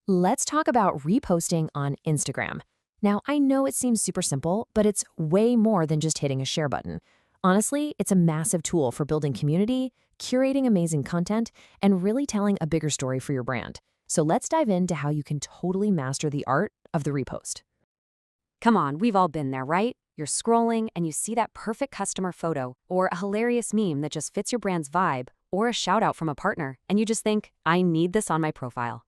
Let's talk about reposting on Instagram. Now, I know it seems super simple, but it's way more than just hitting a share button. Honestly, it's a massive tool for building community, curating amazing content, and really telling a bigger story for your brand. So let's dive into how you can totally master the art of the repost. Come on, we've all been there, right? You're scrolling and you see that perfect customer photo or a hilarious meme that just fits your brand's vibe or a shout out from a partner, and you just think, I need this on my profile.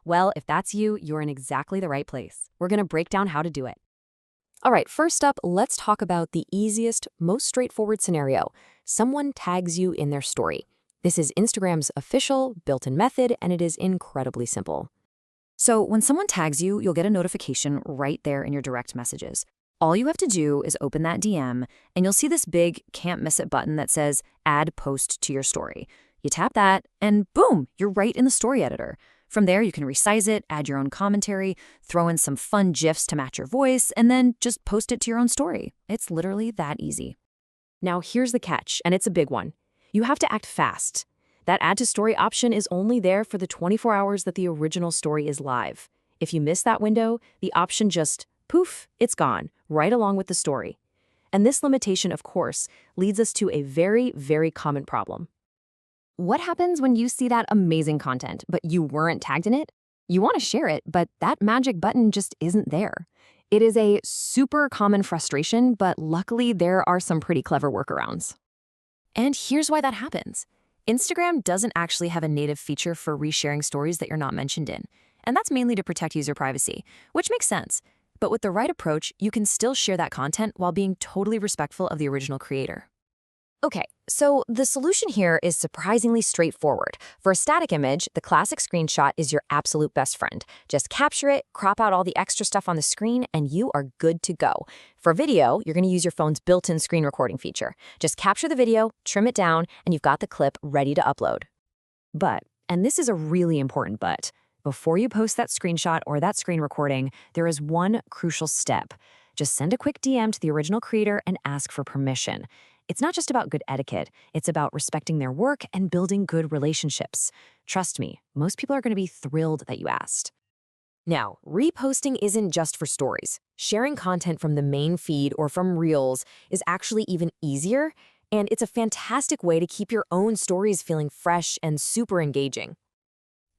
Well, if that's you, you're in exactly the right place. We're going to break down how to do it. All right, first up, let's talk about the easiest, most straightforward scenario. Someone tags you in their story. This is Instagram's official built-in method, and it is incredibly simple. So when someone tags you, you'll get a notification right there in your direct messages. All you have to do is open that DM, and you'll see this big can't miss it button that says add post to your story. You tap that, and boom, you're right in the story editor. From there, you can resize it, add your own commentary, throw in some fun GIFs to match your voice, and then just post it to your own story. It's literally that easy. Now, here's the catch, and it's a big one. You have to act fast. That add to story option is only there for the 24 hours that the original story is live. If you miss that window, the option just, poof, it's gone, right along with the story. And this limitation, of course, leads us to a very, very common problem. What happens when you see that amazing content, but you weren't tagged in it? You want to share it, but that magic button just isn't there. It is a super common frustration, but luckily there are some pretty clever workarounds. And here's why that happens. Instagram doesn't actually have a native feature for resharing stories that you're not mentioned in, and that's mainly to protect user privacy, which makes sense. But with the right approach, you can still share that content while being totally respectful of the original creator. Okay, so the solution here is surprisingly straightforward. For a static image, the classic screenshot is your absolute best friend. Just capture it, crop out all the extra stuff on the screen, and you are good to go. For video, you're going to use your phone's built-in screen recording feature. Just capture the video, trim it down, and you've got the clip ready to upload. But, and this is a really important but, before you post that screenshot or that screen recording, there is one crucial step. Just send a quick DM to the original creator and ask for permission. It's not just about good etiquette, it's about respecting their work and building good relationships. Trust me, most people are going to be thrilled that you asked. Now, reposting isn't just for stories. Sharing content from the main feed or from Reels is actually even easier, and it's a fantastic way to keep your own stories feeling fresh and super engaging.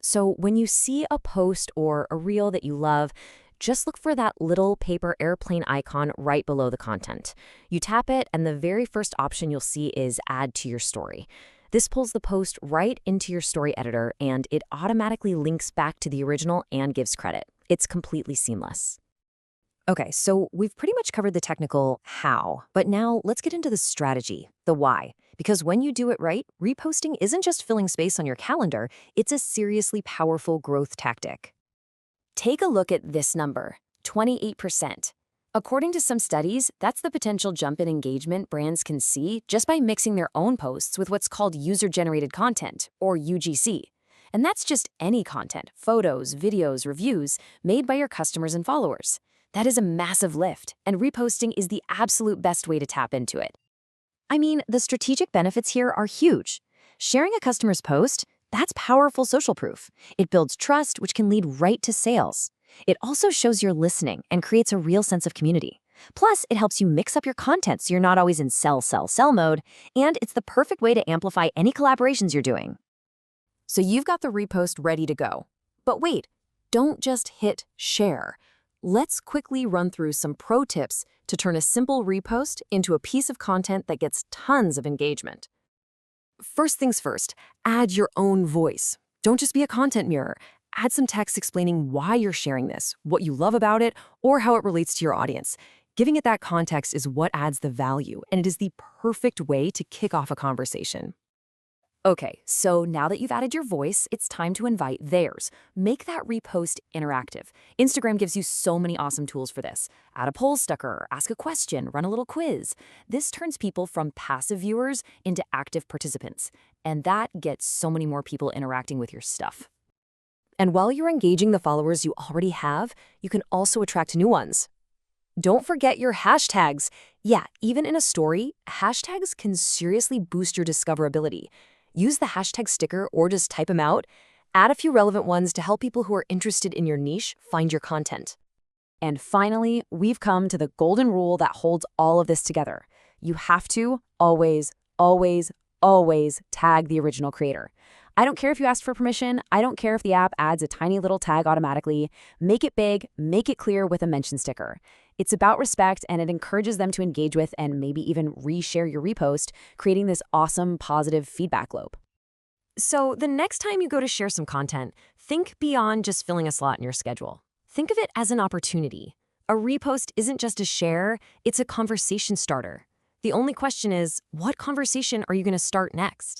So when you see a post or a Reel that you love, just look for that little paper airplane icon right below the content. You tap it, and the very first option you'll see is Add to your story. This pulls the post right into your story editor, and it automatically links back to the original and gives credit. It's completely seamless. Okay, so we've pretty much covered the technical how, but now let's get into the strategy, the why. Because when you do it right, reposting isn't just filling space on your calendar, it's a seriously powerful growth tactic. Take a look at this number, 28%. According to some studies, that's the potential jump in engagement brands can see just by mixing their own posts with what's called user-generated content, or UGC. And that's just any content, photos, videos, reviews, made by your customers and followers. That is a massive lift, and reposting is the absolute best way to tap into it. I mean, the strategic benefits here are huge. Sharing a customer's post, that's powerful social proof. It builds trust, which can lead right to sales. It also shows you're listening and creates a real sense of community. Plus, it helps you mix up your content so you're not always in sell mode, and it's the perfect way to amplify any collaborations you're doing. So you've got the repost ready to go. But wait, don't just hit share. Let's quickly run through some pro tips to turn a simple repost into a piece of content that gets tons of engagement. First things first, add your own voice. Don't just be a content mirror. Add some text explaining why you're sharing this, what you love about it, or how it relates to your audience. Giving it that context is what adds the value, and it is the perfect way to kick off a conversation. Okay, so now that you've added your voice, it's time to invite theirs. Make that repost interactive. Instagram gives you so many awesome tools for this. Add a poll sticker, ask a question, run a little quiz. This turns people from passive viewers into active participants, and that gets so many more people interacting with your stuff. And while you're engaging the followers you already have, you can also attract new ones. Don't forget your hashtags. Yeah, even in a story, hashtags can seriously boost your discoverability. Use the hashtag sticker or just type them out. Add a few relevant ones to help people who are interested in your niche find your content. And finally, we've come to the golden rule that holds all of this together. You have to always, always, always tag the original creator. I don't care if you ask for permission. I don't care if the app adds a tiny little tag automatically. Make it big, make it clear with a mention sticker. It's about respect, and it encourages them to engage with and maybe even reshare your repost, creating this awesome positive feedback loop. So the next time you go to share some content, think beyond just filling a slot in your schedule. Think of it as an opportunity. A repost isn't just a share, it's a conversation starter. The only question is, what conversation are you going to start next?